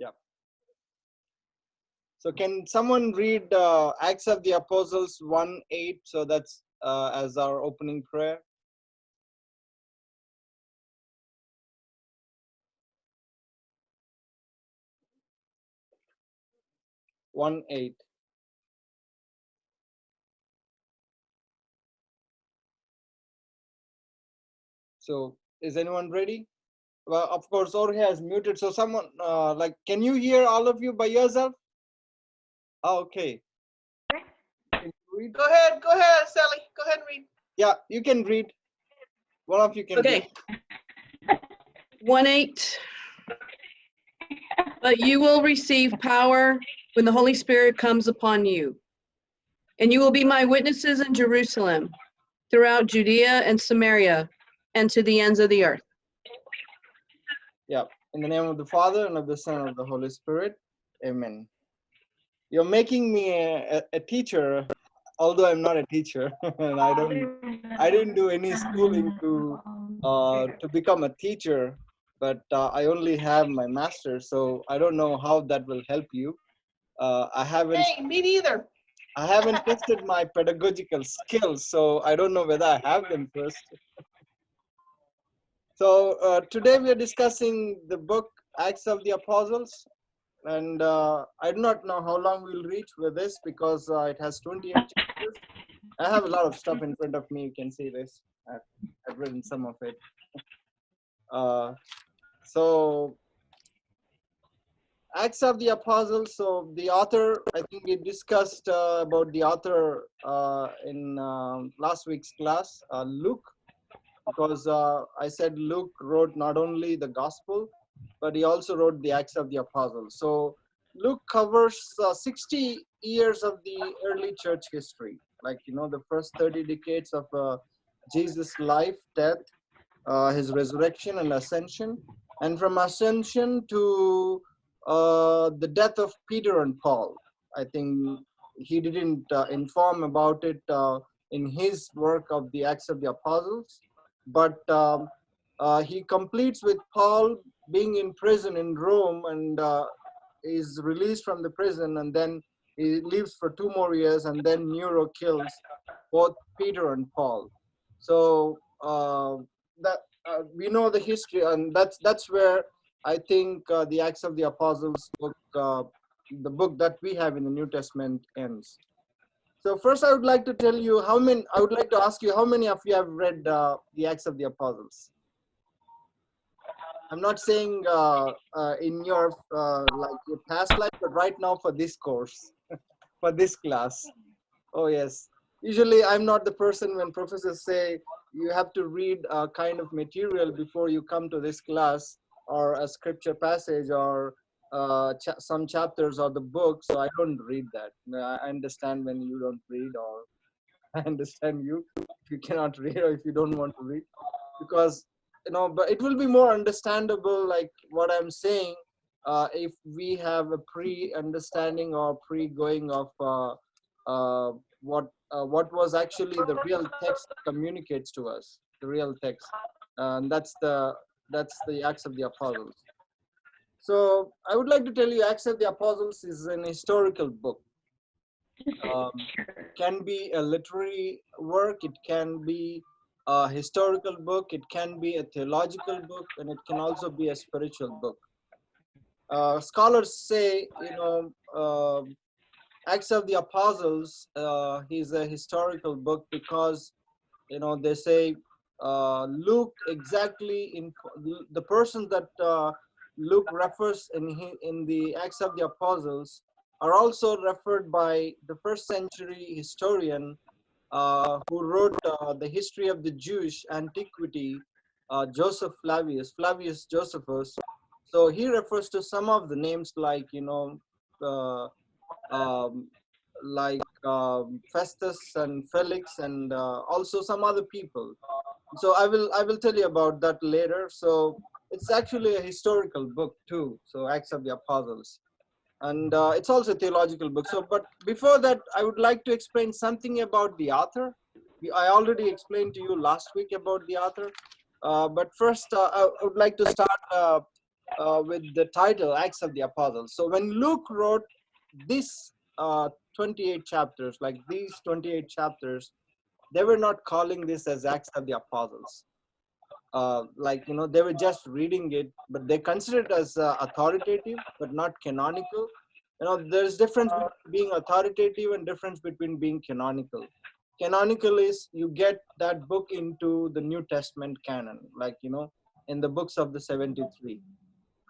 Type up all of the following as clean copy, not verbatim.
Yeah. So can someone read Acts of the Apostles 1:8? So that's as our opening prayer. 1:8. So is anyone ready? Well, of course, Jorge has muted. So someone like, can you hear all of you by yourself? Oh, okay. Can you read? Go ahead, Sally. Go ahead and read. Yeah, you can read. One of you can read. Okay. 1:8. But you will receive power when the Holy Spirit comes upon you. And you will be my witnesses in Jerusalem, throughout Judea and Samaria, and to the ends of the earth. Yeah. In the name of the Father, and of the Son, and of the Holy Spirit. Amen. You're making me a teacher, although I'm not a teacher, and I didn't do any schooling to become a teacher, but I only have my master's, so I don't know how that will help you. I haven't. Hey, me neither. I haven't tested my pedagogical skills, so I don't know whether I have them first. So today we are discussing the book Acts of the Apostles, and I do not know how long we'll reach with this because it has 28 chapters. I have a lot of stuff in front of me. You can see this. I've written some of it. So Acts of the Apostles. So the author, I think we discussed about the author in last week's class, Luke, because I said Luke wrote not only the gospel, but he also wrote the Acts of the Apostles. So Luke covers 60 years of the early church history, like, the first 30 decades of Jesus' life, death, his resurrection and ascension, and from ascension to the death of Peter and Paul. I think he didn't inform about it in his work of the Acts of the Apostles, but he completes with Paul being in prison in Rome and is released from the prison, and then he lives for 2 more years, and then Nero kills both Peter and Paul. So that we know the history, and that's where I think the Acts of the Apostles book, the book that we have in the New Testament, ends. So first, I would like to tell you I would like to ask you how many of you have read the Acts of the Apostles. I'm not saying in your like your past life, but right now for this course, for this class. Oh yes. Usually, I'm not the person when professors say you have to read a kind of material before you come to this class, or a scripture passage, or some chapters or the book. So I don't read that. I understand when you don't read, or I understand you if you cannot read or if you don't want to read, because but it will be more understandable, like what I'm saying, if we have a pre-understanding or pre-going of what was actually the real text communicates to us, the real text, and that's the Acts of the Apostles. So I would like to tell you, Acts of the Apostles is an historical book. Can be a literary work, it can be a historical book, it can be a theological book, and it can also be a spiritual book. Scholars say, Acts of the Apostles is a historical book because, they say Luke exactly the person that Luke refers in the Acts of the Apostles are also referred by the first century historian who wrote the history of the Jewish antiquity, Flavius Josephus. So he refers to some of the names like, uh, um, Festus and Felix, and also some other people. So I will tell you about that later. So it's actually a historical book too. So Acts of the Apostles, and it's also a theological book. So, but before that, I would like to explain something about the author. I already explained to you last week about the author, but first I would like to start with the title Acts of the Apostles. So when Luke wrote this 28 chapters, like these 28 chapters, they were not calling this as Acts of the Apostles. Like, they were just reading it, but they consider it as authoritative, but not canonical. There's difference between being authoritative and difference between being canonical. Canonical is you get that book into the New Testament canon, like, in the books of the 73.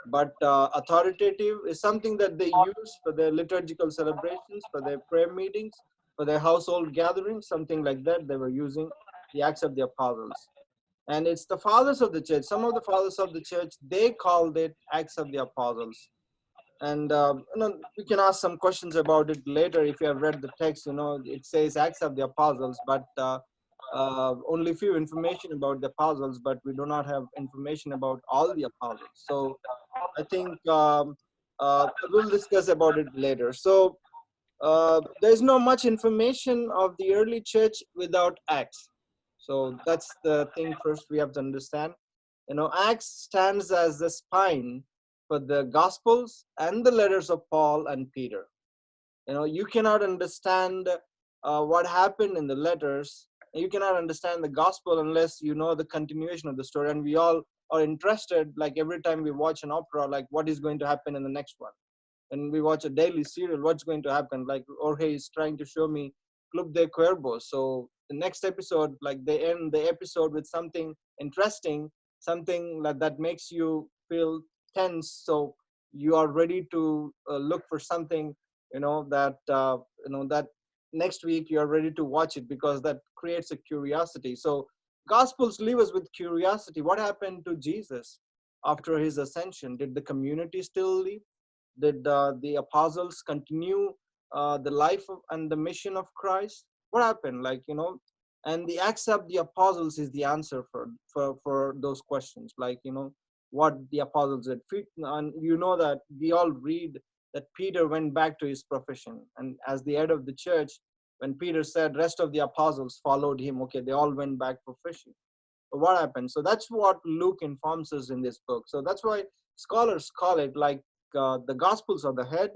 But authoritative is something that they use for their liturgical celebrations, for their prayer meetings, for their household gatherings, something like that. They were using the Acts of the Apostles. And it's the fathers of the church. Some of the fathers of the church, they called it Acts of the Apostles. And we can ask some questions about it later. If you have read the text, it says Acts of the Apostles, but only few information about the apostles, but we do not have information about all the apostles. So I think we'll discuss about it later. So there's no much information of the early church without Acts. So that's the thing first we have to understand. Acts stands as the spine for the Gospels and the letters of Paul and Peter. You cannot understand what happened in the letters. You cannot understand the Gospel unless you know the continuation of the story. And we all are interested, like every time we watch an opera, like what is going to happen in the next one. And we watch a daily serial, what's going to happen? Like Jorge is trying to show me Club de Cuervos. So the next episode, like they end the episode with something interesting, something that makes you feel tense. So you are ready to look for something, that next week you are ready to watch it because that creates a curiosity. So Gospels leave us with curiosity. What happened to Jesus after his ascension? Did the community still live? Did the apostles continue the life and the mission of Christ? What happened? And the Acts of the Apostles is the answer for those questions. What the apostles did. And that we all read that Peter went back to his profession. And as the head of the church, when Peter said rest of the apostles followed him, okay, they all went back for fishing. But what happened? So that's what Luke informs us in this book. So that's why scholars call it like the Gospels are the head,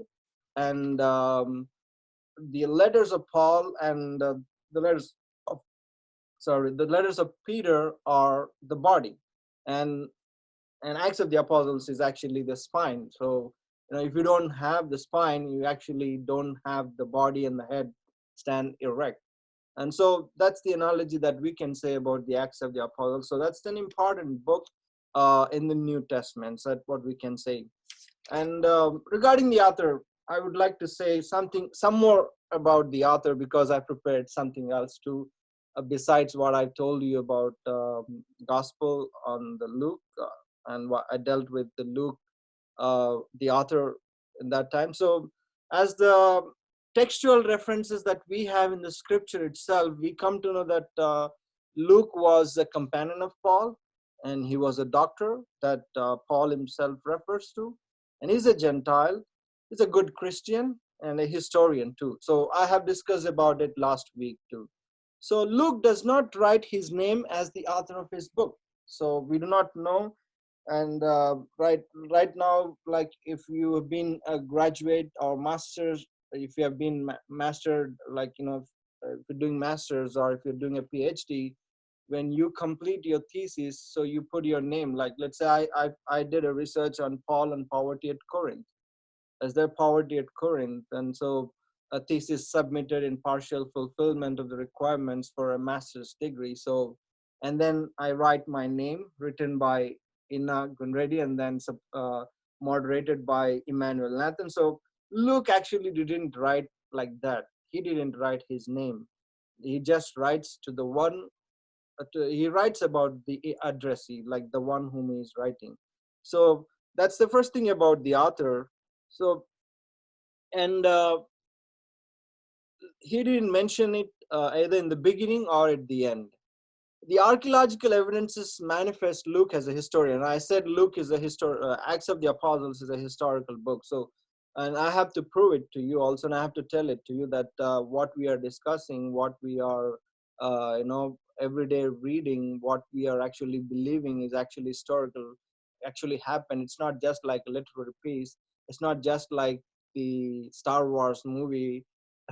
and the letters of Paul and the letters of the letters of Peter are the body, and Acts of the Apostles is actually the spine. So if you don't have the spine, you actually don't have the body and the head stand erect. And so that's the analogy that we can say about the Acts of the Apostles. So that's an important book in the New Testament. So that's what we can say. And regarding the author, I would like to say some more about the author because I prepared something else too, besides what I told you about Gospel on the Luke and what I dealt with the Luke, the author in that time. So as the textual references that we have in the scripture itself, we come to know that Luke was a companion of Paul, and he was a doctor that Paul himself refers to, and he's a Gentile, he's a good Christian, and a historian too. So I have discussed about it last week too. So Luke does not write his name as the author of his book. So we do not know. And right now, like if you have been a graduate or master's, if you have been mastered, like if you're doing masters or if you're doing a PhD, when you complete your thesis, so you put your name. Like let's say I did a research on Paul and poverty at Corinth. As their poverty at Corinth, and so a thesis submitted in partial fulfillment of the requirements for a master's degree. So, and then I write my name written by Inna Gunredi and then moderated by Emmanuel Nathan. So Luke actually didn't write like that. He didn't write his name. He just writes to the one, he writes about the addressee, like the one whom he is writing. So that's the first thing about the author. So, and he didn't mention it either in the beginning or at the end. The archaeological evidences manifest Luke as a historian. I said Luke is Acts of the Apostles is a historical book. So, and I have to prove it to you also, and I have to tell it to you that what we are discussing, what we are, everyday reading, what we are actually believing is actually historical. actually happened. It's not just like a literary piece. It's not just like the Star Wars movie,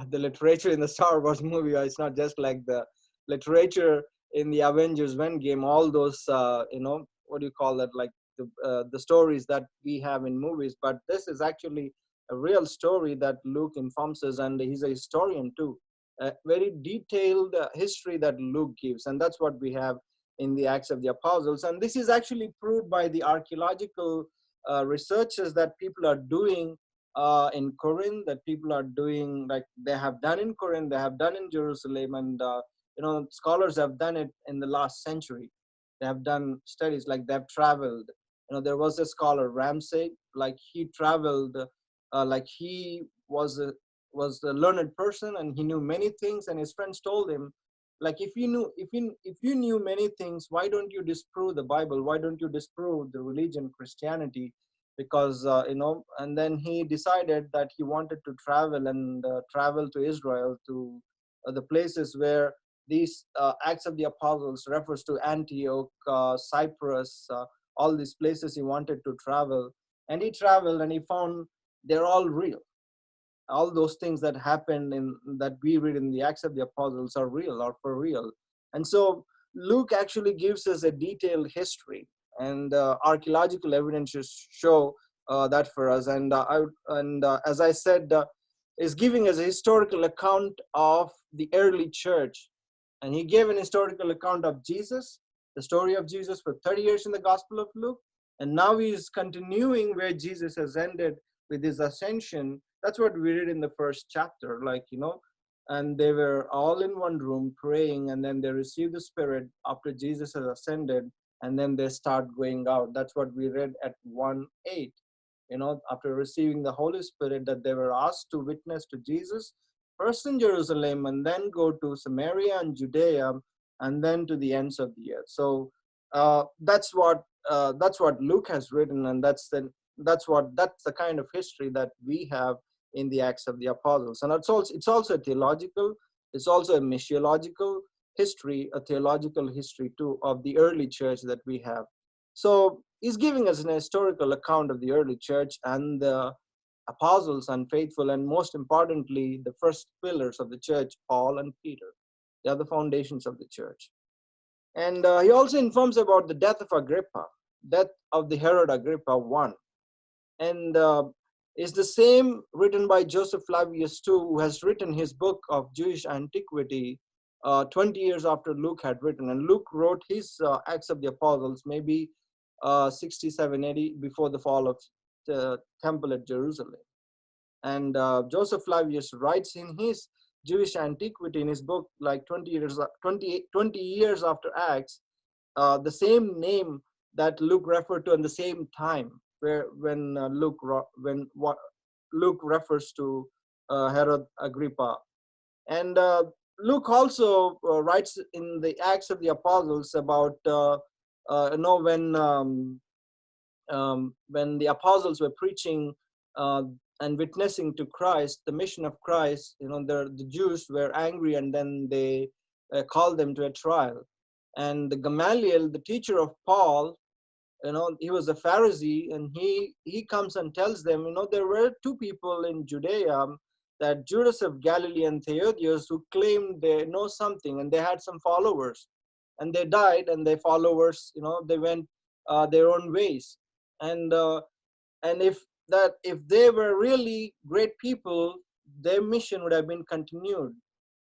the literature in the Star Wars movie. Or it's not just like the literature in the Avengers Endgame. All those, what do you call that? Like the stories that we have in movies. But this is actually a real story that Luke informs us, and he's a historian too. A very detailed history that Luke gives, and that's what we have in the Acts of the Apostles. And this is actually proved by the archaeological researches that people are doing in Corinth, that people are doing, like they have done in Corinth, they have done in Jerusalem, and scholars have done it in the last century. They have done studies, like they've traveled. There was a scholar Ramsay, like he traveled, like he was a learned person, and he knew many things, and his friends told him, like, if you knew many things, why don't you disprove the Bible? Why don't you disprove the religion Christianity? Because and then he decided that he wanted to travel, and travel to Israel, to the places where these Acts of the Apostles refers to: Antioch, Cyprus, all these places he wanted to travel. And he traveled, and he found they're all real. All those things that happened in that we read in the Acts of the Apostles are real, or for real. And so Luke actually gives us a detailed history, and archaeological evidences show that for us. And as I said, is giving us a historical account of the early church. And he gave an historical account of Jesus, the story of Jesus, for 30 years in the Gospel of Luke. And now he is continuing where Jesus has ended with his ascension. That's what we read in the first chapter, and they were all in one room praying, and then they received the Spirit after Jesus has ascended, and then they start going out. That's what we read at 1:8. After receiving the Holy Spirit, that they were asked to witness to Jesus first in Jerusalem, and then go to Samaria and Judea, and then to the ends of the earth. So that's what Luke has written, and that's the kind of history that we have in the Acts of the Apostles. And it's also a theological, it's also a missiological history, a theological history too, of the early church that we have. So he's giving us an historical account of the early church and the apostles and faithful, and most importantly, the first pillars of the church, Paul and Peter. They are the foundations of the church. And he also informs about the death of Agrippa, death of the Herod Agrippa I. And is the same written by Joseph Flavius too, who has written his book of Jewish antiquity 20 years after Luke had written. And Luke wrote his Acts of the Apostles maybe 67, 80 before the fall of the temple at Jerusalem. And Joseph Flavius writes in his Jewish antiquity in his book, like 20 years after Acts, the same name that Luke referred to in the same time, when Luke refers to Herod Agrippa. And Luke also writes in the Acts of the Apostles about when the apostles were preaching and witnessing to Christ, the mission of Christ, the Jews were angry, and then they called them to a trial. And Gamaliel, the teacher of Paul, he was a Pharisee, and he comes and tells them, there were two people in Judea, that Judas of Galilee and Theudius, who claimed they know something, and they had some followers, and they died, and their followers, they went their own ways. And if they were really great people, their mission would have been continued.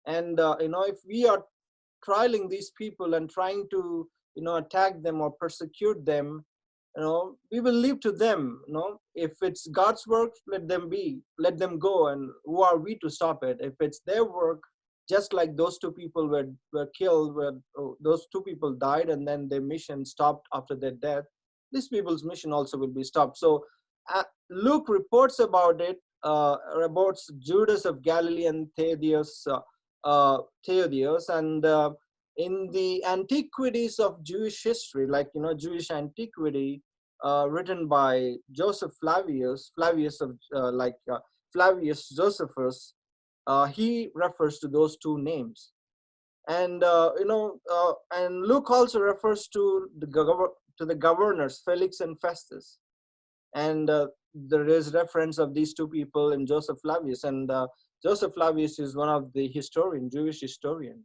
And if we are trialing these people and trying to attack them or persecute them, we will leave to them. If it's God's work, let them go, and who are we to stop it? If it's their work, just like those two people were killed, those two people died, and then their mission stopped after their death, these people's mission also will be stopped. So Luke reports about it, about Judas of Galilee and Theudius, and in the antiquities of Jewish history, like Jewish antiquity, written by Joseph Flavius Flavius Josephus, he refers to those two names. And and Luke also refers to to the governors, Felix and Festus. And there is reference of these two people in Joseph Flavius. And Joseph Flavius is one of the Jewish historian.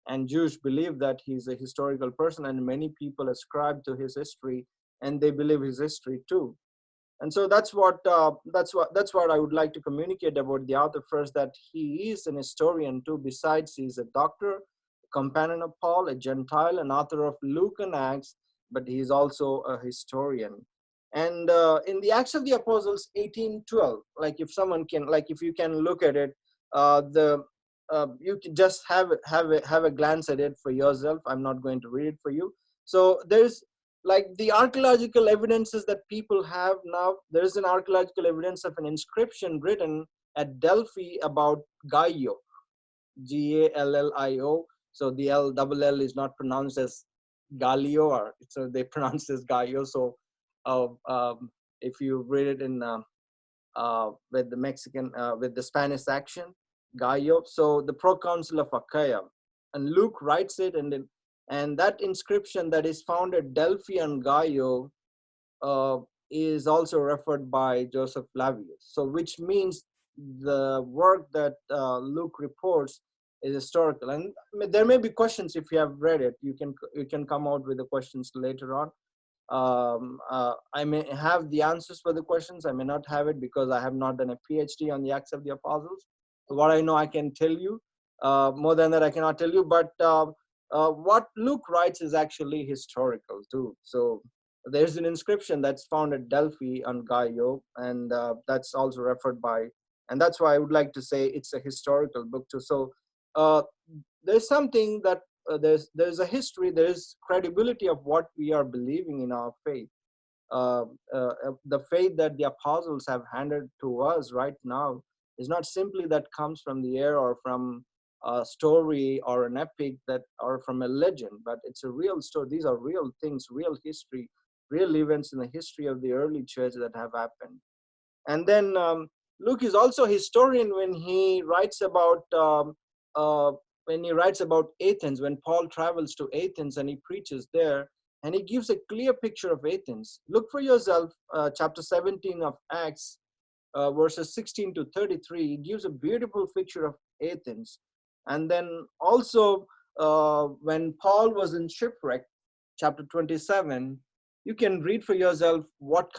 And Jews believe that he's a historical person, and many people ascribe to his history, and they believe his history too. And so that's what I would like to communicate about the author first, that he is an historian too. Besides, he's a doctor, a companion of Paul, a Gentile, an author of Luke and Acts, but he's also a historian. And in the Acts of the Apostles 18:12, like if you can look at it, you can just have a glance at it for yourself. I'm not going to read it for you. So there's like the archaeological evidences that people have now. There is an archaeological evidence of an inscription written at Delphi about Gallio, Gallio. So the L is not pronounced as Gallio, or so they pronounce it as Gallo. So if you read it in with the Spanish accent, Gallo. So the proconsul of Achaia, and Luke writes it, and that inscription that is found at Delphi and Gallo is also referred by Joseph Flavius. So which means the work that Luke reports is historical. And there may be questions. If you have read it, you can come out with the questions later on. I may have the answers for the questions. I may not have it because I have not done a PhD on the Acts of the Apostles. So what I know, I can tell you. More than that, I cannot tell you. But what Luke writes is actually historical too. So there's an inscription that's found at Delphi on Gallo, and that's also referred by, and that's why I would like to say it's a historical book too. So there's something that there's a history, there's credibility of what we are believing in our faith. The faith that the apostles have handed to us right now is not simply that comes from the air or from a story or an epic that or from a legend, but it's a real story. These are real things, real history, real events in the history of the early church that have happened. And then Luke is also a historian when he writes about Athens, when Paul travels to Athens and he preaches there, and he gives a clear picture of Athens. Look for yourself, chapter 17 of Acts, verses 16 to 33. He gives a beautiful picture of Athens. And then also when Paul was in shipwreck, chapter 27, you can read for yourself what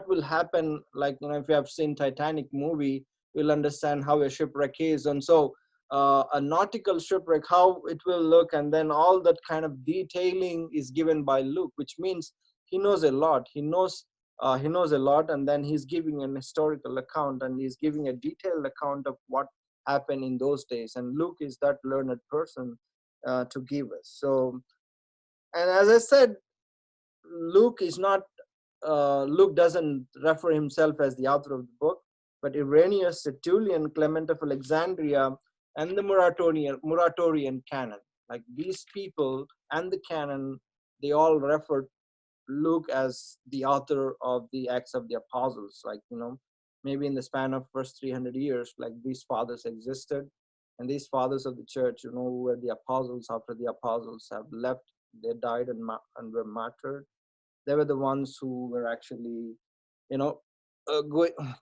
will happen. Like, if you have seen Titanic movie, you'll understand how a shipwreck is. And so a nautical shipwreck, how it will look, and then all that kind of detailing is given by Luke, which means he knows a lot. He knows a lot, and then he's giving an historical account, and he's giving a detailed account of what happened in those days. And Luke is that learned person to give us. So, and as I said, Luke doesn't refer himself as the author of the book, but Irenaeus, Tertullian, Clement of Alexandria, and the Muratorian canon. Like these people and the canon, they all refer Luke as the author of the Acts of the Apostles. Like, maybe in the span of first 300 years, like these fathers existed, and these fathers of the church, who were the apostles after the apostles have left, they died and were martyred. They were the ones who were actually,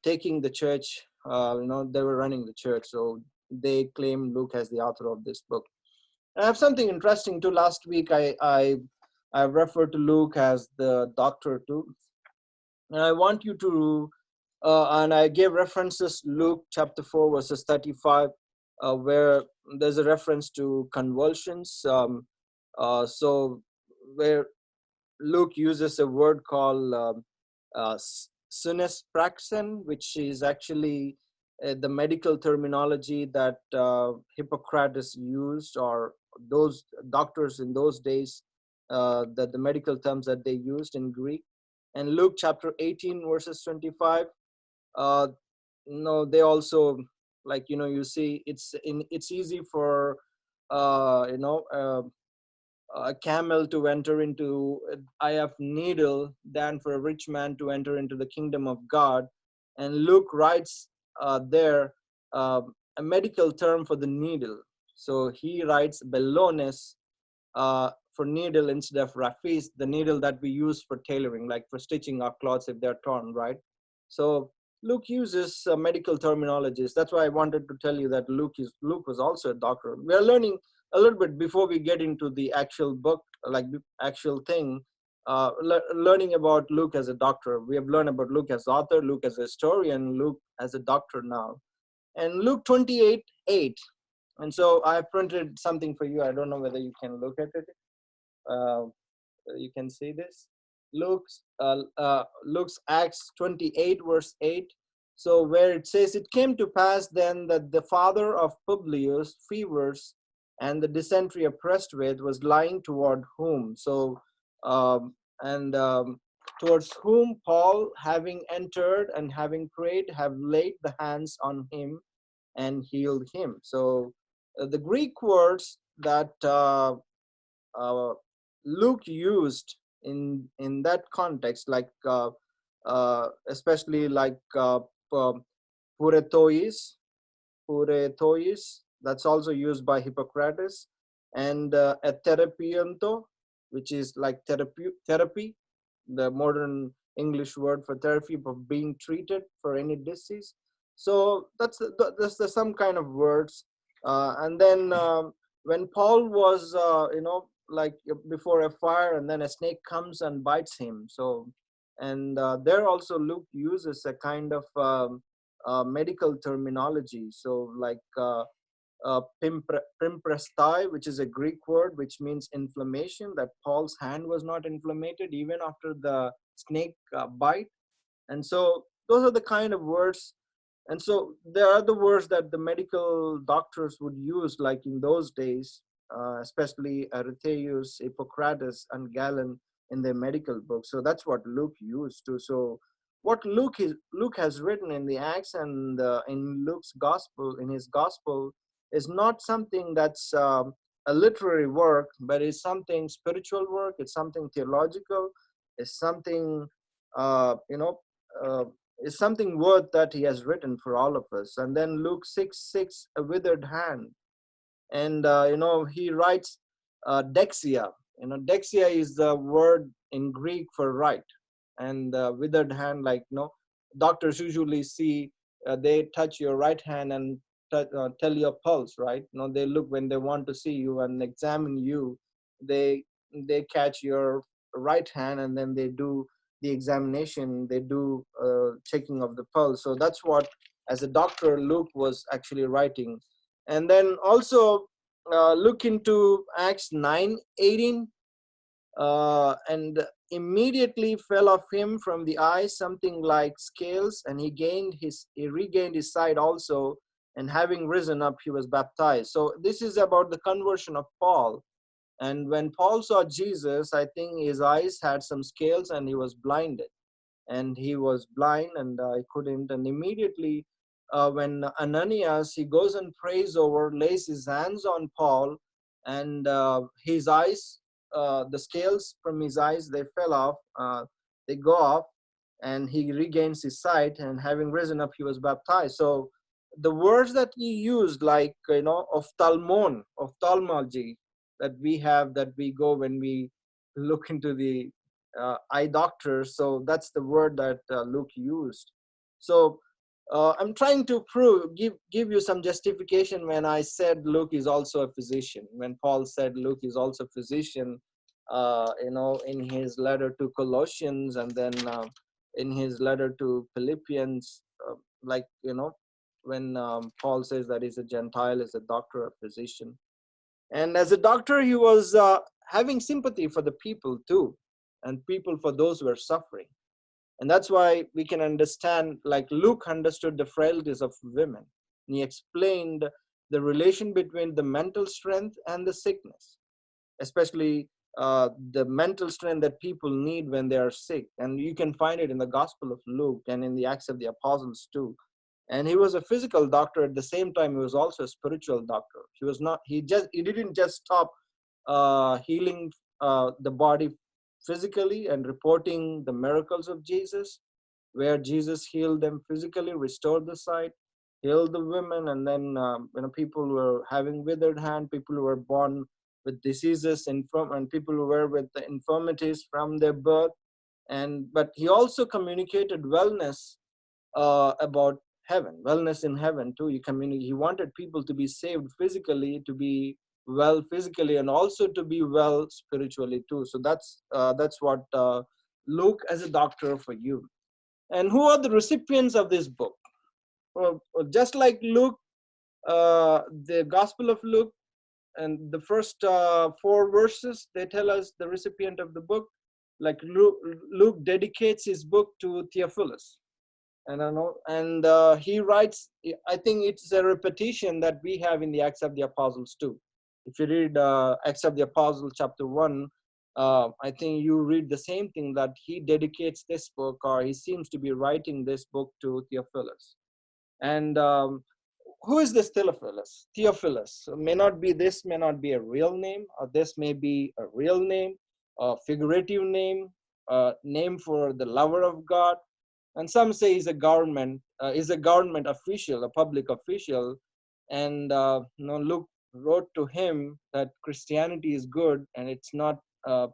taking the church. They were running the church, so they claim Luke as the author of this book. And I have something interesting too. Last week, I referred to Luke as the doctor too, and I want you to, and I gave references, Luke chapter 4 verses 35, where there's a reference to convulsions. So where Luke uses a word called synespraxen, which is actually the medical terminology that Hippocrates used, or those doctors in those days, that the medical terms that they used in Greek. And Luke chapter 18 verses 25, they also, like, you see, it's easy for a camel to enter into eye of needle than for a rich man to enter into the kingdom of God. And Luke writes there a medical term for the needle. So he writes belones for needle instead of rafis, the needle that we use for tailoring, like for stitching our clothes if they're torn, right? So Luke uses medical terminologies. That's why I wanted to tell you that Luke was also a doctor. We are learning a little bit before we get into the actual book, like the actual thing. Learning about Luke as a doctor. We have learned about Luke as author, Luke as a historian, Luke as a doctor now. And Luke 28:8. And so I printed something for you. I don't know whether you can look at it. Uh, you can see this. Luke's Acts 28 verse 8. So where it says, it came to pass then that the father of Publius, fevers, and the dysentery oppressed with, was lying toward whom. So and towards whom Paul, having entered and having prayed, have laid the hands on him and healed him. So the Greek words that uh, Luke used in that context, like especially like puretois, puretois. That's also used by Hippocrates, and therapianto, which is like therapy, the modern English word for therapy, for being treated for any disease. So that's some kind of words. And then when Paul was, like before a fire, and then a snake comes and bites him. So, and there also Luke uses a kind of medical terminology. So like pimprestai, which is a Greek word which means inflammation, that Paul's hand was not inflamed even after the snake bite. And so those are the kind of words. And so there are the words that the medical doctors would use, like in those days, especially Arethaeus, Hippocrates, and Galen in their medical books. So that's what Luke used to. So what Luke has written in the Acts and in Luke's gospel, in his gospel, is not something that's a literary work, but it's something spiritual work. It's something theological. It's something uh, is something worth that he has written for all of us. And then Luke 6:6, a withered hand. And, he writes dexia. Dexia is the word in Greek for right. And withered hand, like, doctors usually see, they touch your right hand and tell your pulse, right? They look when they want to see you and examine you. They catch your right hand, and then they do the examination, they do checking of the pulse. So that's what, as a doctor, Luke was actually writing. And then also look into Acts 9:18, and immediately fell off him from the eyes something like scales, and he regained his sight also, and having risen up, he was baptized. So this is about the conversion of Paul. And when Paul saw Jesus, I think his eyes had some scales and he was blinded. And he was blind, and he couldn't. And immediately, when Ananias, he goes and prays over, lays his hands on Paul, and his eyes, the scales from his eyes, they fell off, they go off, and he regains his sight. And having risen up, he was baptized. So the words that he used, like, ophthalmology, that we have, that we go when we look into the eye doctor. So that's the word that Luke used. So I'm trying to give you some justification when I said Luke is also a physician. When Paul said Luke is also a physician, in his letter to Colossians, and then in his letter to Philippians, like, when Paul says that he's a Gentile, is a doctor, a physician. And as a doctor, he was having sympathy for the people too, and people for those who are suffering. And that's why we can understand, like Luke understood the frailties of women. And he explained the relation between the mental strength and the sickness, especially the mental strength that people need when they are sick. And you can find it in the Gospel of Luke and in the Acts of the Apostles too. And he was a physical doctor. At the same time, he was also a spiritual doctor. He didn't just stop healing the body physically and reporting the miracles of Jesus, where Jesus healed them physically, restored the sight, healed the women, and then people who were having withered hand, people who were born with diseases, and people who were with the infirmities from their birth. But he also communicated wellness, about heaven, wellness in heaven too. He wanted people to be saved physically, to be well physically, and also to be well spiritually too. So that's what Luke as a doctor for you. And who are the recipients of this book? Well, just like Luke, the Gospel of Luke, and the first 4 verses, they tell us the recipient of the book. Like Luke dedicates his book to Theophilus, and I know, and he writes. I think it's a repetition that we have in the Acts of the Apostles too. If you read Acts of the Apostles chapter 1, I think you read the same thing, that he dedicates this book, or he seems to be writing this book to Theophilus. And who is this Theophilus? Theophilus may not be, this may not be a real name, or this may be a real name, a figurative name, a name for the lover of God. And some say he's a government official, a public official. And Luke wrote to him that Christianity is good, and it's not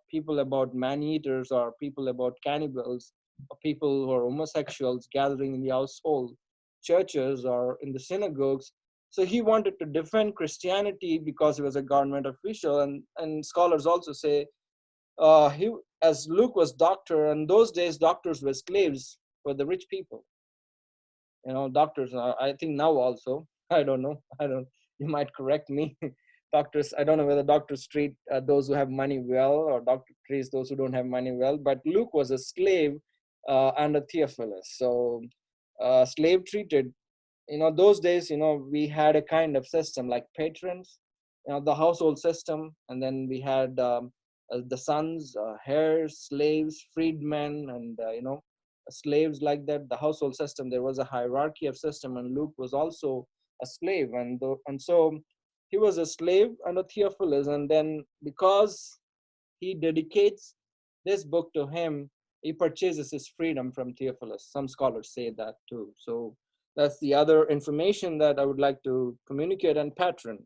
people about man-eaters, or people about cannibals, or people who are homosexuals gathering in the household churches or in the synagogues. So he wanted to defend Christianity because he was a government official. And scholars also say, he, as Luke was doctor, and those days doctors were slaves for the rich people. Doctors, I think now also, I don't know, you might correct me. Doctors, I don't know whether doctors treat those who have money well, or doctor treats those who don't have money well, but Luke was a slave under Theophilus. So slave treated, those days, we had a kind of system like patrons, the household system, and then we had the sons, heirs, slaves, freedmen, and slaves, like that. The household system, there was a hierarchy of system, and Luke was also a slave, and so he was a slave under Theophilus. And then because he dedicates this book to him, he purchases his freedom from Theophilus. Some scholars say that too. So that's the other information that I would like to communicate. And patron,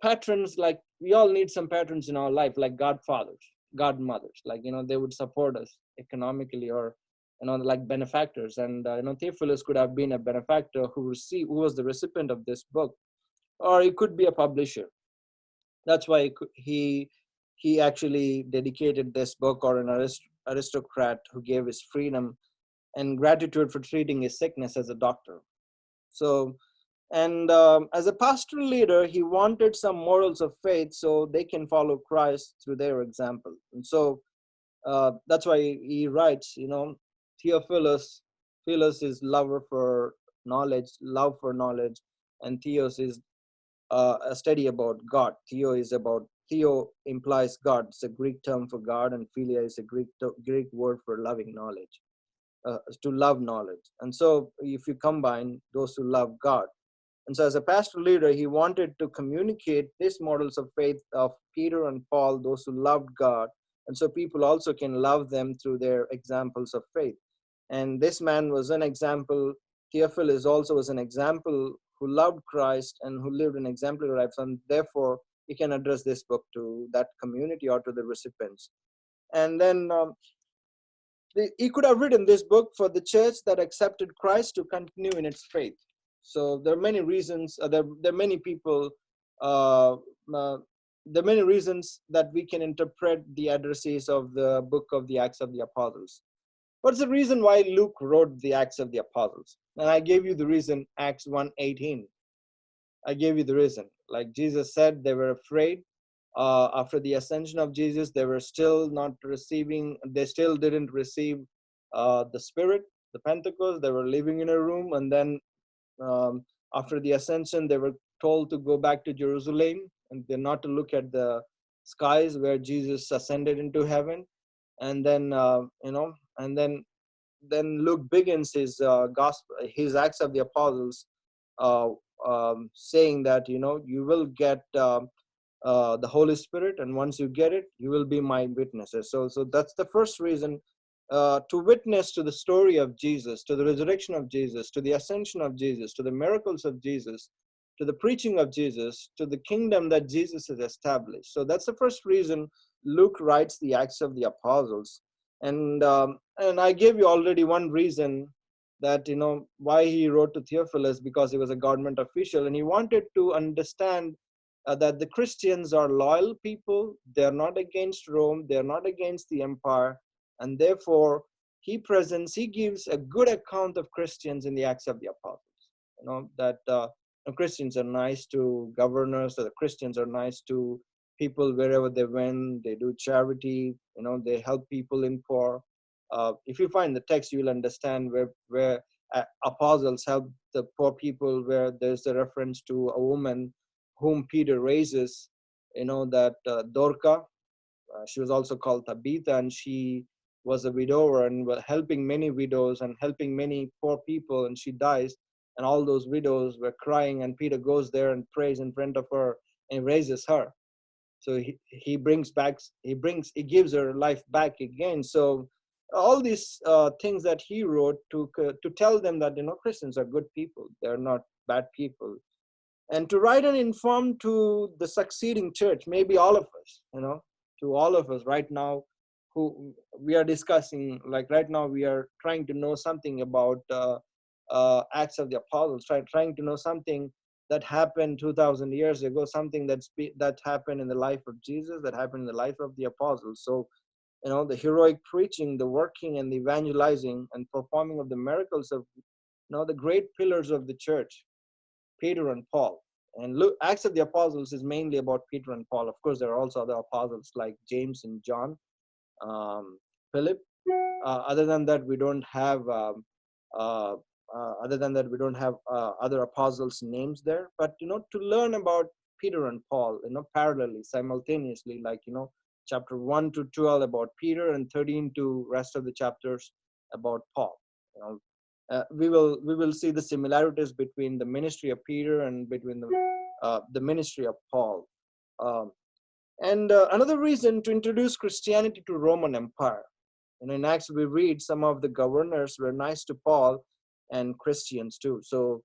patrons, like we all need some patrons in our life, like godfathers, godmothers, like they would support us economically, or like benefactors. And Theophilus could have been a benefactor who was the recipient of this book, or he could be a publisher. That's why he actually dedicated this book, or an aristocrat who gave his freedom and gratitude for treating his sickness as a doctor. So, and as a pastoral leader, he wanted some morals of faith so they can follow Christ through their example. And so that's why he writes, Theophilus is love for knowledge, and Theos is a study about God. Theo implies God. It's a Greek term for God, and philia is a Greek word for loving knowledge, to love knowledge. And so if you combine those who love God, and so as a pastoral leader, he wanted to communicate these models of faith of Peter and Paul, those who loved God, and so people also can love them through their examples of faith. And this man was an example. Theophilus also was an example who loved Christ and who lived an exemplary life, and therefore he can address this book to that community or to the recipients. And then he could have written this book for the church that accepted Christ to continue in its faith. So there are many reasons. There are many people. There are many reasons that we can interpret the addressees of the book of the Acts of the Apostles. What's the reason why Luke wrote the Acts of the Apostles? And I gave you the reason, Acts 1:18. I gave you the reason. Like Jesus said, they were afraid. After the ascension of Jesus, they were still not receiving, they still didn't receive the Spirit, the Pentecost. They were living in a room. And then after the ascension, they were told to go back to Jerusalem, and they're not to look at the skies where Jesus ascended into heaven. And then, and then Luke begins his gospel, his Acts of the Apostles, saying that, you will get the Holy Spirit, and once you get it, you will be my witnesses. So that's the first reason, to witness to the story of Jesus, to the resurrection of Jesus, to the ascension of Jesus, to the miracles of Jesus. to the preaching of Jesus, to the kingdom that Jesus has established. So that's the first reason Luke writes the Acts of the Apostles. And I gave you already one reason that, why he wrote to Theophilus, because he was a government official and he wanted to understand that the Christians are loyal people. They're not against Rome. They're not against the empire. And therefore, he gives a good account of Christians in the Acts of the Apostles. That Christians are nice to governors, or the Christians are nice to people wherever they went. They do charity, they help people in poor. If you find the text, you will understand where apostles help the poor people, where there's a reference to a woman whom Peter raises, that Dorcas, she was also called Tabitha, and she was a widower and was helping many widows and helping many poor people, and she dies, and all those widows were crying, and Peter goes there and prays in front of her and raises her. So he gives her life back again. So all these things that he wrote to tell them that Christians are good people, they're not bad people, and to write and inform to the succeeding church, maybe all of us, to all of us right now, who we are discussing, like right now we are trying to know something about Acts of the Apostles, trying to know something that happened 2,000 years ago, something that happened in the life of Jesus, that happened in the life of the apostles. So the heroic preaching, the working and the evangelizing and performing of the miracles of the great pillars of the church, Peter and Paul. And Acts of the Apostles is mainly about Peter and Paul. Of course, there are also other apostles like James and John, Philip. Other than that, we don't have other apostles' names there. But to learn about Peter and Paul, parallelly, simultaneously, like chapter 1 to 12 about Peter, and 13 to rest of the chapters about Paul. We will see the similarities between the ministry of Peter and between the ministry of Paul. And another reason to introduce Christianity to Roman Empire. In Acts we read some of the governors were nice to Paul, and Christians too. So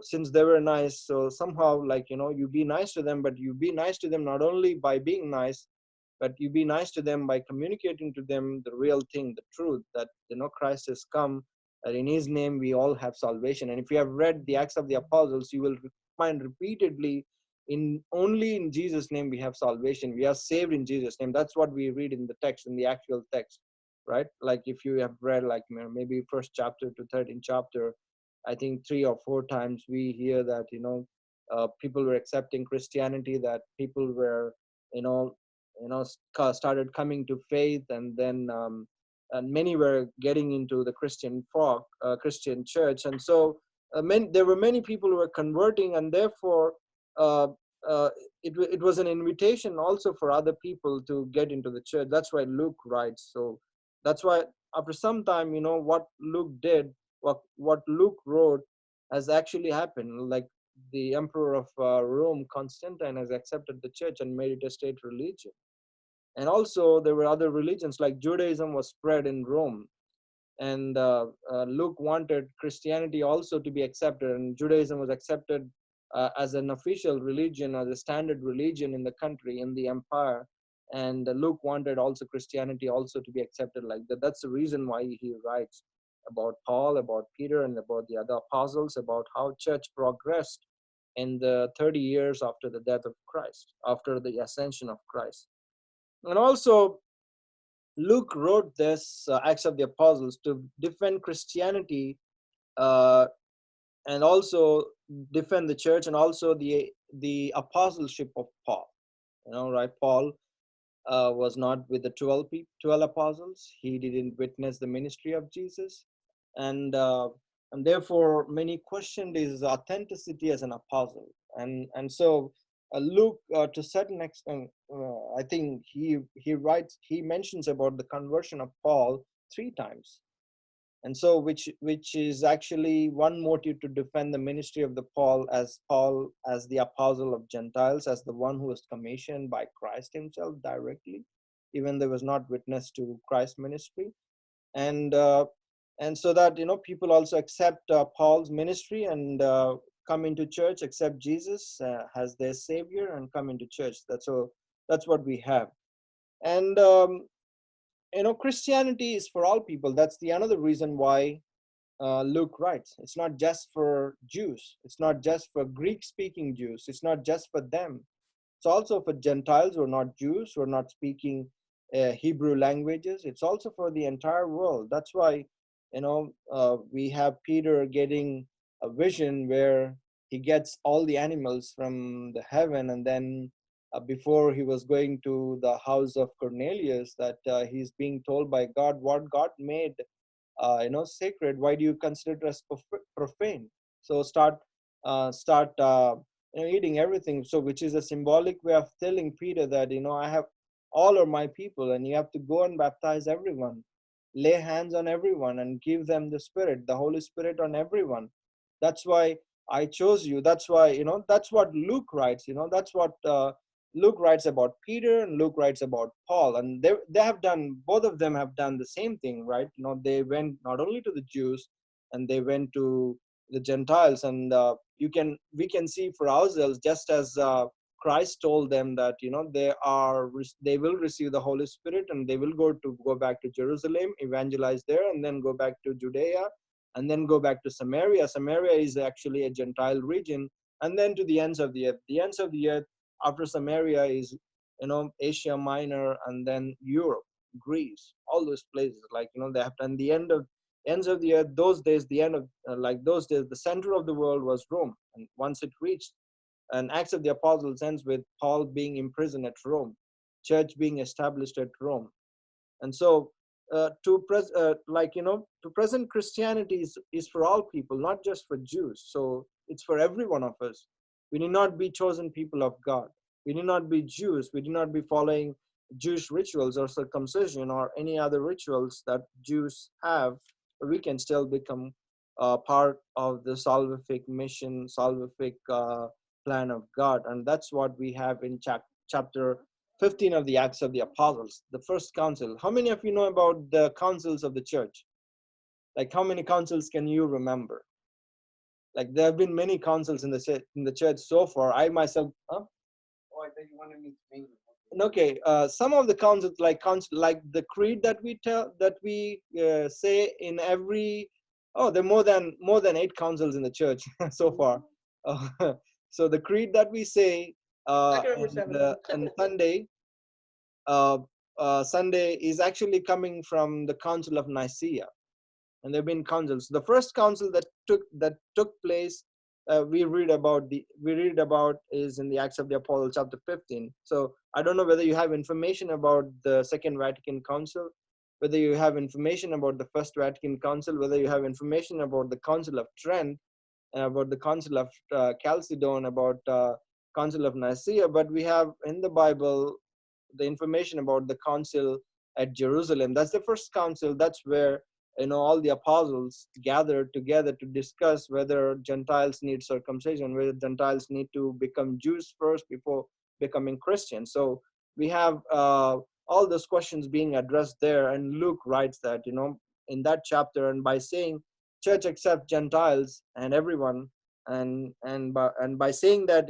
since they were nice, so somehow you be nice to them, but you be nice to them not only by being nice, but you be nice to them by communicating to them the real thing, the truth, that Christ has come, that in his name we all have salvation. And if you have read the Acts of the Apostles, you will find repeatedly, only in Jesus' name we have salvation. We are saved in Jesus' name. That's what we read in the text, in the actual text, right? Like if you have read maybe first chapter to 13th chapter, I think 3 or 4 times we hear that people were accepting Christianity, that people were started coming to faith, and then and many were getting into the Christian church. And so there were many people who were converting, and therefore uh, it was an invitation also for other people to get into the church. That's why Luke writes. So that's why after some time, what Luke did, what Luke wrote has actually happened. Like the emperor of Rome, Constantine, has accepted the church and made it a state religion. And also there were other religions, like Judaism was spread in Rome, and Luke wanted Christianity also to be accepted, and Judaism was accepted as an official religion, as a standard religion in the country, in the empire. And Luke wanted also Christianity also to be accepted like that. That's the reason why he writes about Paul, about Peter, and about the other apostles, about how church progressed in the 30 years after the death of Christ, after the ascension of Christ. And also Luke wrote this Acts of the Apostles to defend Christianity, uh, and also defend the church, and also the apostleship of Paul. Right? Paul was not with the 12 apostles. He didn't witness the ministry of Jesus, and therefore many questioned his authenticity as an apostle. And so Luke, to certain extent, I think he mentions about the conversion of Paul 3 times. And so which is actually one motive to defend the ministry of the Paul as the apostle of Gentiles, as the one who was commissioned by Christ himself directly, even though was not witness to Christ's ministry. And so that people also accept Paul's ministry and come into church, accept Jesus as their savior, and come into church. That's what we have. And Christianity is for all people. That's the another reason why Luke writes. It's not just for Jews. It's not just for Greek-speaking Jews. It's not just for them. It's also for Gentiles who are not Jews, who are not speaking Hebrew languages. It's also for the entire world. That's why, we have Peter getting a vision where he gets all the animals from the heaven, and then before he was going to the house of Cornelius, that he's being told by God what God made sacred. Why do you consider it as profane? So start eating everything, so which is a symbolic way of telling Peter that I have all of my people, and you have to go and baptize everyone, lay hands on everyone, and give them the Holy Spirit on everyone. That's why I chose you. That's why that's what Luke writes. That's what Luke writes about Peter, and Luke writes about Paul, and they have done, both of them have done the same thing, right? They went not only to the Jews, and they went to the Gentiles, and we can see for ourselves, just as Christ told them that they will receive the Holy Spirit, and they will go back to Jerusalem, evangelize there, and then go back to Judea, and then go back to Samaria. Samaria is actually a Gentile region, and then to the ends of the earth. The ends of the earth after Samaria is Asia Minor, and then Europe, Greece, all those places. They have done the ends of the earth. Those days, the end of those days, the center of the world was Rome, and once it reached, and Acts of the Apostles ends with Paul being imprisoned at Rome, church being established at Rome. And so to present Christianity is for all people, not just for Jews. So it's for every one of us. We need not be chosen people of God. We need not be Jews. We need not be following Jewish rituals or circumcision or any other rituals that Jews have. But we can still become part of the salvific mission, salvific plan of God. And that's what we have in chapter 15 of the Acts of the Apostles, the first council. How many of you know about the councils of the church? Like, how many councils can you remember? Like, there have been many councils in the church so far. I myself, huh? Oh, I thought you wanted me to name them. Okay, some of the councils, like the creed that we say in every. Oh, there are more than 8 councils in the church so far. So the creed that we say I can remember 7. on Sunday. Sunday is actually coming from the Council of Nicaea, and there have been councils. The first council that took place, we read about is in the Acts of the Apostles, chapter 15. So I don't know whether you have information about the Second Vatican Council, whether you have information about the First Vatican Council, whether you have information about the Council of Trent, about the Council of Chalcedon, about Council of Nicaea, but we have in the Bible the information about the council at Jerusalem. That's the first council. That's where all the apostles gathered together to discuss whether Gentiles need circumcision, whether Gentiles need to become Jews first before becoming Christians. So we have all those questions being addressed there, and Luke writes that in that chapter, and by saying church accept Gentiles and everyone, and by saying that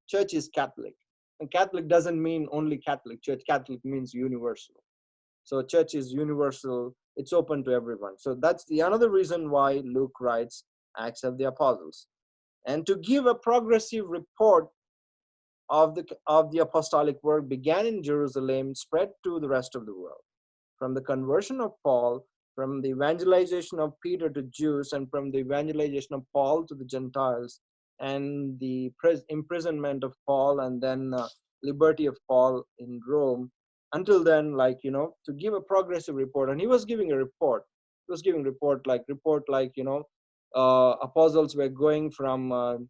church is Catholic. And Catholic doesn't mean only Catholic church. Catholic means universal. So church is universal. It's open to everyone. So that's the another reason why Luke writes Acts of the Apostles. And to give a progressive report of the apostolic work began in Jerusalem, spread to the rest of the world. From the conversion of Paul, from the evangelization of Peter to Jews, and from the evangelization of Paul to the Gentiles, and the imprisonment of Paul, and then liberty of Paul in Rome, until then, to give a progressive report. And he was giving a report. He was giving report like apostles were going from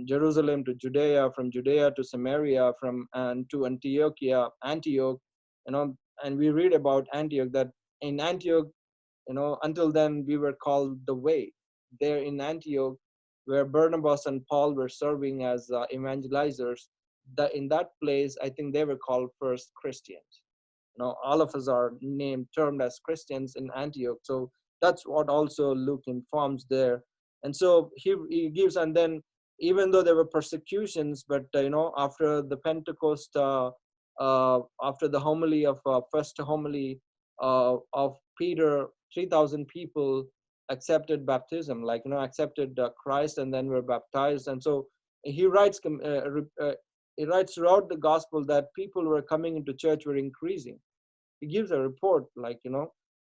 Jerusalem to Judea, from Judea to Samaria, and to Antioch. And we read about Antioch, that in Antioch, until then we were called the Way. There in Antioch, where Barnabas and Paul were serving as evangelizers, in that place, I think they were called first Christians. All of us are termed as Christians in Antioch. So that's what also Luke informs there. And so he gives, and then even though there were persecutions, but after the Pentecost, after the homily of first homily of Peter, 3,000 people accepted baptism, like accepted Christ, and then were baptized. And so he writes he writes throughout the gospel that people were coming into church were increasing. He gives a report, like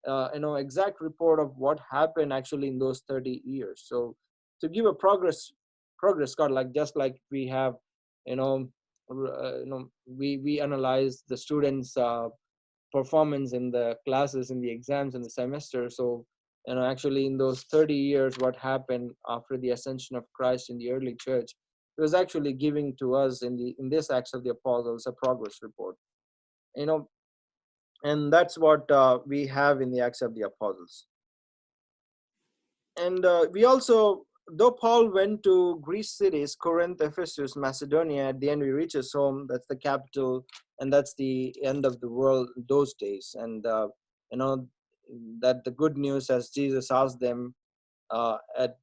exact report of what happened actually in those 30 years. So to give a progress card, like just like we have, we analyze the students performance in the classes, in the exams, in the semester. So actually in those 30 years, what happened after the ascension of Christ in the early church, it was actually giving to us in this Acts of the Apostles a progress report. And that's what we have in the Acts of the Apostles. And we also, though Paul went to Greece cities, Corinth, Ephesus, Macedonia, at the end he reaches home. That's the capital, and that's the end of the world those days. And that the good news, as Jesus asked them at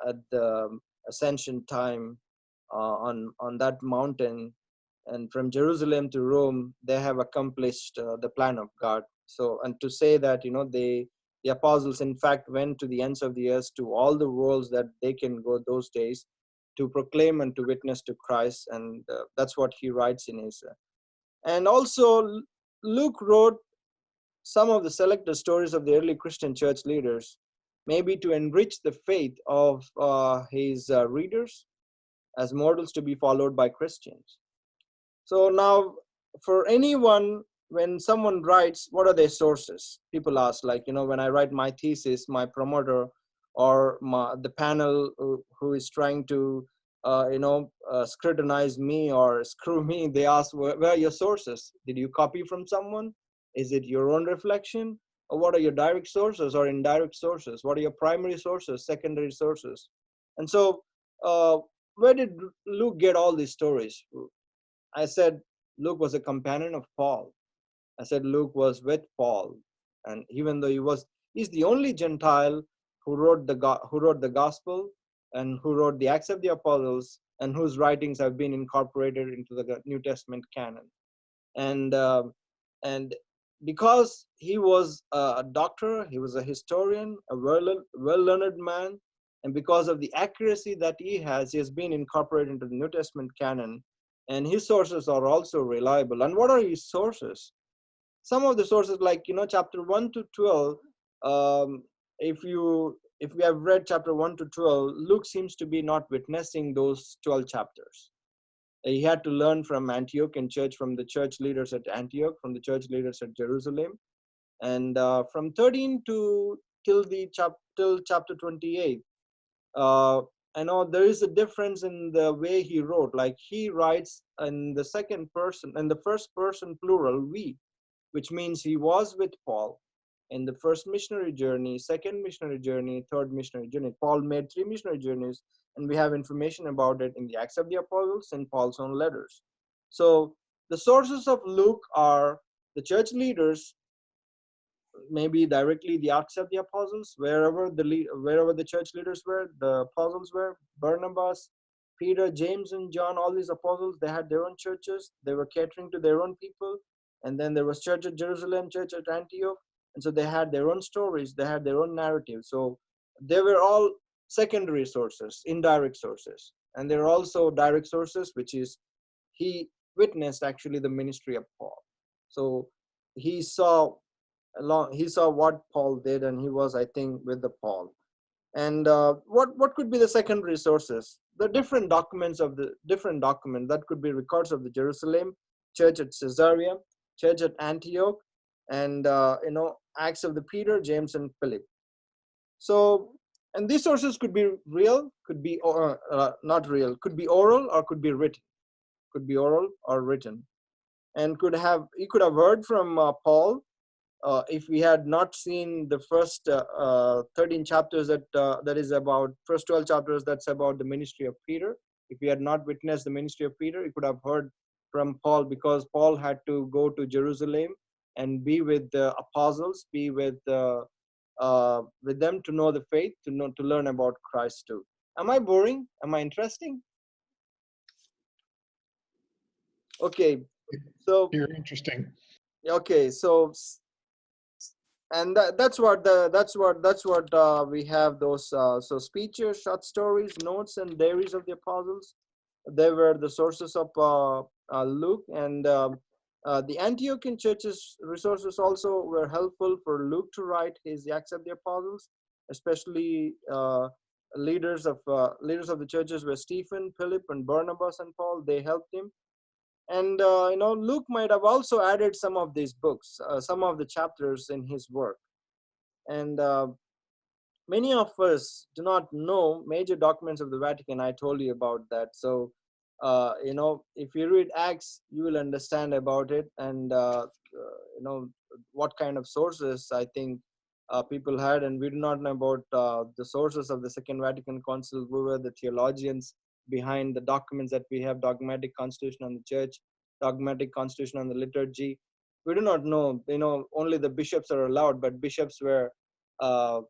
at the ascension time on that mountain, and from Jerusalem to Rome, they have accomplished the plan of God. So, and to say that the apostles in fact went to the ends of the earth, to all the worlds that they can go those days, to proclaim and to witness to Christ. And that's what he writes in his and also Luke wrote some of the selected stories of the early Christian church leaders, maybe to enrich the faith of his readers as models to be followed by Christians. So now, for anyone, when someone writes, what are their sources? People ask, like, when I write my thesis, my promoter or the panel who is trying to, scrutinize me or screw me, they ask, where are your sources? Did you copy from someone? Is it your own reflection? Or what are your direct sources or indirect sources? What are your primary sources, secondary sources? And so, where did Luke get all these stories? I said Luke was a companion of Paul. I said Luke was with Paul, and even though he's the only Gentile who wrote the gospel and who wrote the Acts of the Apostles, and whose writings have been incorporated into the New Testament canon. And because he was a doctor, he was a historian, a well-learned man, and because of the accuracy that he has been incorporated into the New Testament canon, and his sources are also reliable. And what are his sources? Some of the sources, like chapter 1 to 12, if we have read chapter 1 to 12, Luke seems to be not witnessing those 12 chapters. He had to learn from Antiochian church, from the church leaders at Antioch, from the church leaders at Jerusalem, and from 13 to till chapter 28. I know there is a difference in the way he wrote. Like, he writes in the second person, in the first person plural, we, which means he was with Paul in the first missionary journey, second missionary journey, third missionary journey. Paul made 3 missionary journeys, and we have information about it in the Acts of the Apostles and Paul's own letters. So the sources of Luke are the church leaders, maybe directly the Acts of the Apostles, wherever the church leaders were, the apostles were, Barnabas, Peter, James, and John. All these apostles, they had their own churches. They were catering to their own people. And then there was church at Jerusalem, church at Antioch. And so they had their own stories. They had their own narrative. So they were all secondary sources, indirect sources. And there are also direct sources, which is he witnessed actually the ministry of Paul. So he saw what Paul did, and he was, I think, with the Paul. And what could be the secondary sources? The different documents that could be records of the Jerusalem church at Caesarea, church at Antioch, and Acts of the Peter, James, and Philip. So, and these sources could be real, could be not real, could be oral, or could be written, could be oral or written, and he could have heard from Paul. If we had not seen the first 13 chapters that is about first 12 chapters, that's about the ministry of Peter. If we had not witnessed the ministry of Peter, we could have heard from Paul, because Paul had to go to Jerusalem and be with the apostles, be with with them to know the faith, to learn about Christ too. Am I boring? Am I interesting? Okay, so Very interesting. okay, so and that's what we have those so speeches, short stories, notes, and diaries of the apostles. They were the sources of Luke, and the Antiochian church's resources also were helpful for Luke to write his Acts of the Apostles, especially leaders of the churches were Stephen, Philip, and Barnabas and Paul. They helped him, and Luke might have also added some of these books, some of the chapters in his work, and many of us do not know major documents of the Vatican. I told you about that. So, if you read Acts, you will understand about it, and what kind of sources I think people had, and we do not know about the sources of the Second Vatican Council. Who were the theologians behind the documents that we have? Dogmatic Constitution on the Church, Dogmatic Constitution on the Liturgy. We do not know. Only the bishops are allowed, but bishops uh,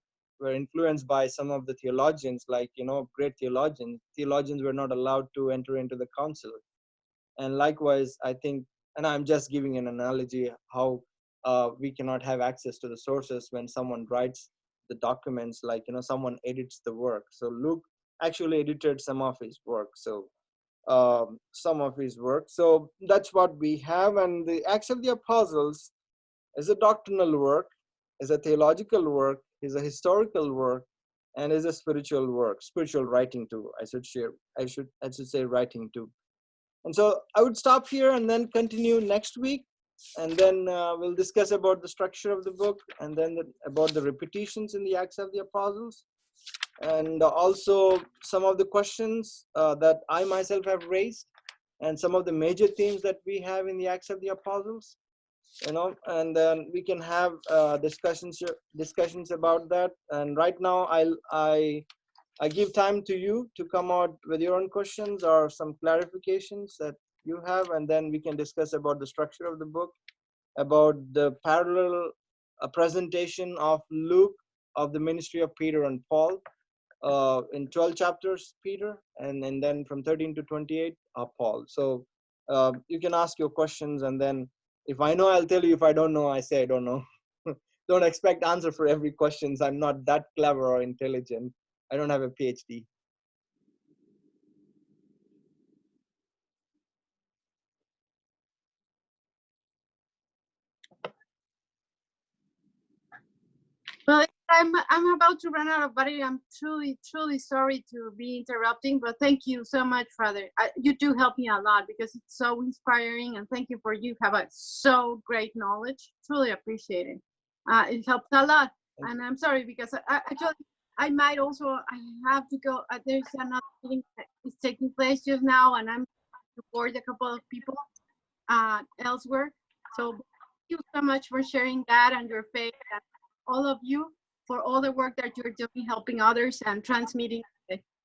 were influenced by some of the theologians, like great theologians were not allowed to enter into the council. And likewise, I think, and I'm just giving an analogy how we cannot have access to the sources when someone writes the documents, like someone edits the work. So Luke actually edited some of his work, so that's what we have. And the Acts of the Apostles is a doctrinal work, is a theological work, is a historical work, and is a spiritual work, spiritual writing too. I should say writing too. And so I would stop here and then continue next week, and then we'll discuss about the structure of the book, and then about the repetitions in the Acts of the Apostles, and also some of the questions that I myself have raised, and some of the major themes that we have in the Acts of the Apostles. And then we can have discussions about that. And right now I give time to you to come out with your own questions or some clarifications that you have, and then we can discuss about the structure of the book, about the parallel presentation of Luke of the ministry of Peter and Paul in 12 chapters, Peter, and then from 13 to 28 Paul. So you can ask your questions, and then if I know, I'll tell you. If I don't know, I say I don't know. Don't expect answer for every questions. I'm not that clever or intelligent. I don't have a PhD. Well, I'm about to run out of battery. I'm truly sorry to be interrupting, but thank you so much, Father. You do help me a lot because it's so inspiring, and thank you for you have a so great knowledge. Truly appreciate it. It helps a lot, and I'm sorry because actually I might also I have to go. There's another meeting that is taking place just now, and I'm to board a couple of people elsewhere. So thank you so much for sharing that and your faith. And all of you for all the work that you're doing, helping others and transmitting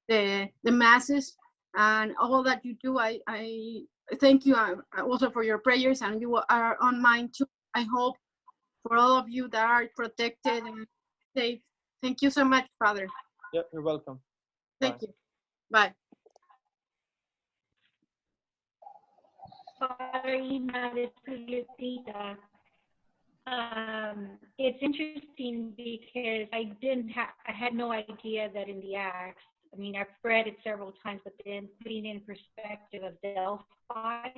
the masses and all that you do. I thank you also for your prayers, and you are on mine too. I hope for all of you that are protected and safe. Thank you so much, Father. Yep, you're welcome. Thank you. Bye. Sorry, Madre Lupita. It's interesting because I had no idea that in the Acts, I mean, I've read it several times, but then putting in perspective of Delphi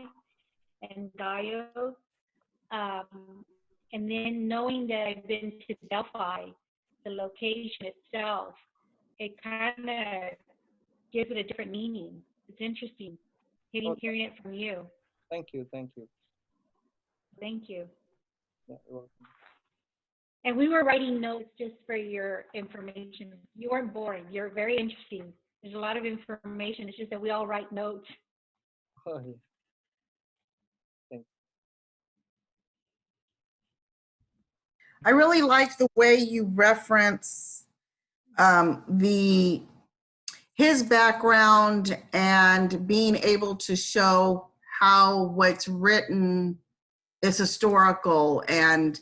and Dio, and then knowing that I've been to Delphi, the location itself, it kind of gives it a different meaning. It's interesting hearing it from you. Thank you. Thank you. Thank you. Yeah, you're welcome. And we were writing notes just for your information. You weren't boring. You're very interesting. There's a lot of information. It's just that we all write notes. Oh, yeah. Thanks. I really like the way you reference his background and being able to show how what's written is historical. And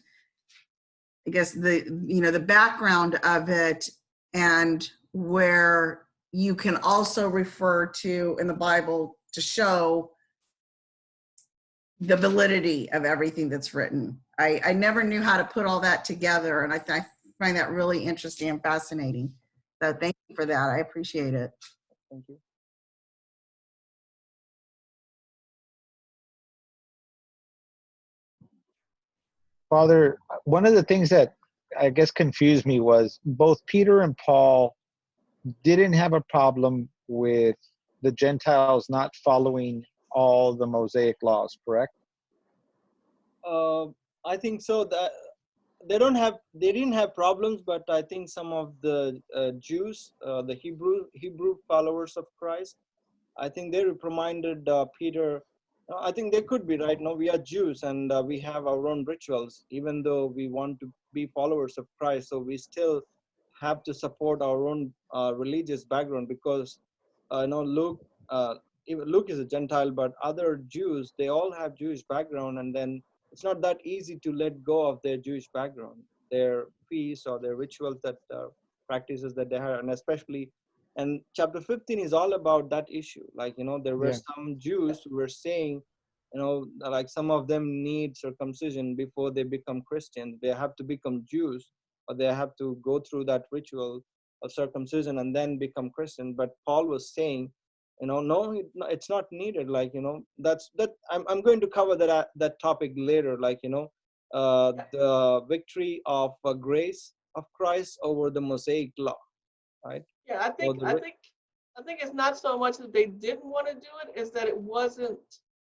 I guess the background of it, and where you can also refer to in the Bible to show the validity of everything that's written. I never knew how to put all that together, and I find that really interesting and fascinating. So thank you for that. I appreciate it. Thank you. Father, one of the things that I guess confused me was both Peter and Paul didn't have a problem with the Gentiles not following all the Mosaic laws, correct? I think so. That they didn't have problems, but I think some of the Jews, the Hebrew followers of Christ, I think they reminded Peter. I think they could be right. No, we are Jews and we have our own rituals, even though we want to be followers of Christ. So we still have to support our own religious background, because Luke, even Luke is a Gentile, but other Jews, they all have Jewish background, and then it's not that easy to let go of their Jewish background, their feasts or their rituals, that practices that they have, and especially. And chapter 15 is all about that issue. Like, there were Yeah. some Jews who were saying, like some of them need circumcision before they become Christians. They have to become Jews, or they have to go through that ritual of circumcision and then become Christian. But Paul was saying, no, it's not needed. Like, I'm going to cover that topic later. Like, the victory of grace of Christ over the Mosaic law, right? Yeah, I Or think the I think I think it's not so much that they didn't want to do it, is that it wasn't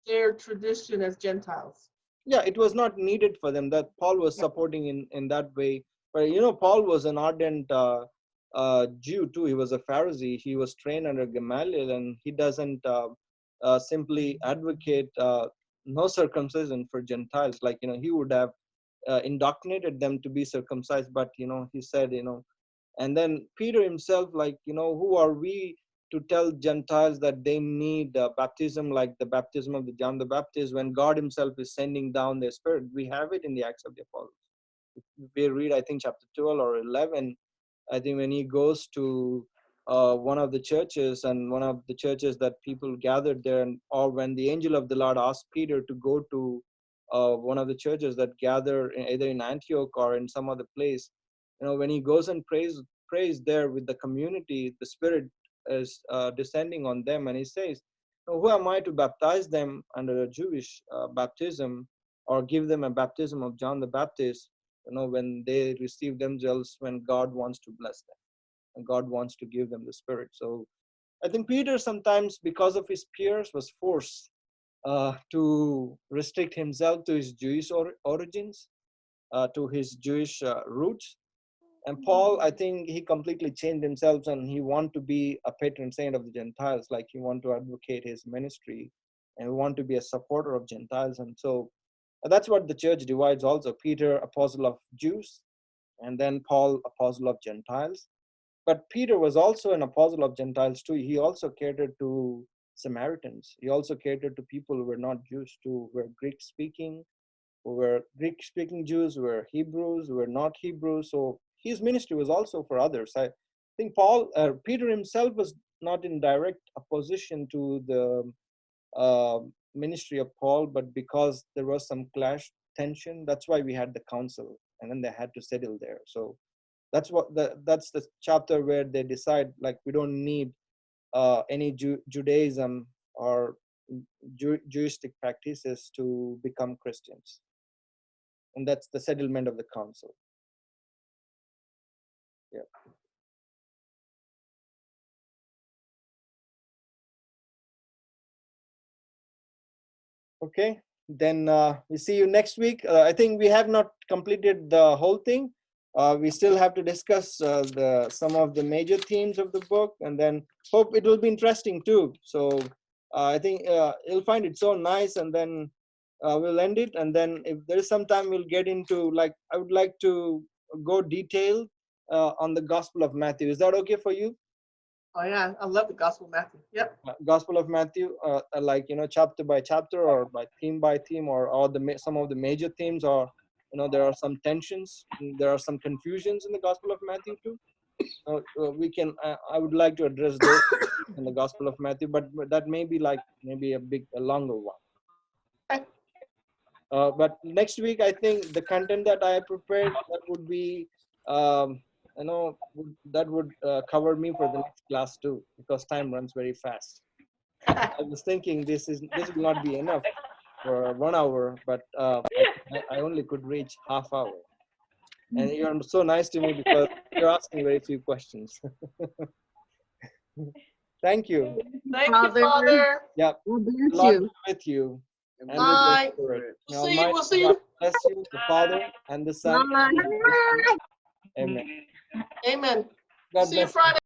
their tradition as Gentiles. Yeah, it was not needed for them, that Paul was supporting in that way. But Paul was an ardent Jew too. He was a Pharisee. He was trained under Gamaliel, and he doesn't simply advocate no circumcision for Gentiles. Like, he would have indoctrinated them to be circumcised, but he said, and then Peter himself, like, who are we to tell Gentiles that they need baptism, like the baptism of the John the Baptist, when God himself is sending down the Spirit? We have it in the Acts of the Apostles. We read, I think, chapter 12 or 11. I think when he goes to one of the churches, and one of the churches that people gathered there, or when the angel of the Lord asked Peter to go to one of the churches that gather either in Antioch or in some other place, when he goes and prays there with the community, the Spirit is descending on them, and he says, who am I to baptize them under a Jewish baptism, or give them a baptism of John the Baptist, when they receive themselves, when God wants to bless them and God wants to give them the Spirit. So I think Peter sometimes, because of his peers, was forced to restrict himself to his Jewish origins, to his Jewish roots. And Paul, I think he completely changed himself, and he wanted to be a patron saint of the Gentiles. Like, he wanted to advocate his ministry, and he wanted to be a supporter of Gentiles. And so that's what the church divides also. Peter, apostle of Jews, and then Paul, apostle of Gentiles. But Peter was also an apostle of Gentiles too. He also catered to Samaritans. He also catered to people who were not Jews too, who were Greek speaking, who were Greek speaking Jews, who were Hebrews, who were not Hebrews. So his ministry was also for others. I think Peter himself was not in direct opposition to the ministry of Paul, but because there was some clash, tension, that's why we had the council, and then they had to settle there. So that's that's the chapter where they decide, like, we don't need any Judaism or Jewistic practices to become Christians, and that's the settlement of the council. Yeah. Okay, then we see you next week. I think we have not completed the whole thing. We still have to discuss some of the major themes of the book, and then hope it will be interesting too. So I think you'll find it so nice, and then we'll end it. And then if there is some time, we'll get into, like, I would like to go detailed on the Gospel of Matthew. Is that okay for you? Oh yeah, I love the Gospel of Matthew. Yep. Gospel of Matthew, like, chapter by chapter, or by theme, or some of the major themes, or there are some tensions, there are some confusions in the Gospel of Matthew too. We can. I would like to address those in the Gospel of Matthew, but that may be like maybe a longer one. But next week, I think the content that I prepared that would be, that would cover me for the next class too, because time runs very fast. I was thinking this will not be enough for 1 hour, but I only could reach half hour. And you're so nice to me because you're asking very few questions. Thank you. Thank you, Father. Yeah, God the bless Lord you. be with you. And with Bye. your spirit. May We'll see you. Almighty We'll see God you. bless you, the Father and the Son. Bye. Amen. Amen. God See you bless you. Friday.